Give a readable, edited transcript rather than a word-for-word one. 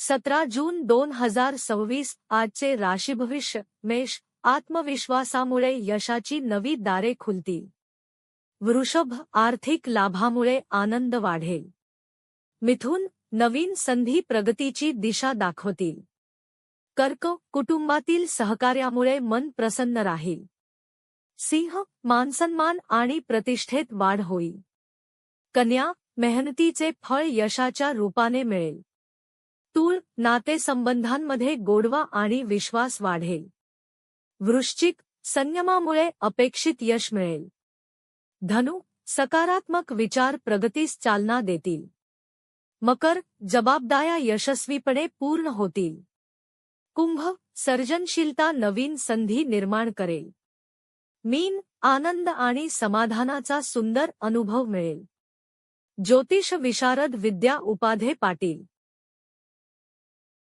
17 जून 2026 आजचे राशीभविष्य मेष. आत्मविश्वासामुळे यशाची नवी दारे खुलतील. वृषभ. आर्थिक लाभामुळे आनंद वाढेल. मिथुन. नवीन संधी प्रगतीची दिशा दाखवतील. कर्क. कुटुंबातील सहकार्यामुळे मन प्रसन्न राहील. सिंह. मानसन्मान आणि प्रतिष्ठेत वाढ होईल. कन्या. मेहनतीचे फळ यशाच्या रूपाने मिळेल. तूळ. नातेसंबंधांमध्ये गोडवा आणि विश्वास वाढेल. वृश्चिक. संयमामुळे अपेक्षित यश मिळेल. धनु. सकारात्मक विचार प्रगतीस चालना देतील. मकर. जबाबदाऱ्या यशस्वीपणे पूर्ण होतील. कुंभ. सर्जनशीलता नवीन संधी निर्माण करेल. मीन. आनंद आणि समाधानाचा सुंदर अनुभव मिळेल. ज्योतिष विशारद विद्या उपाध्ये पाटील.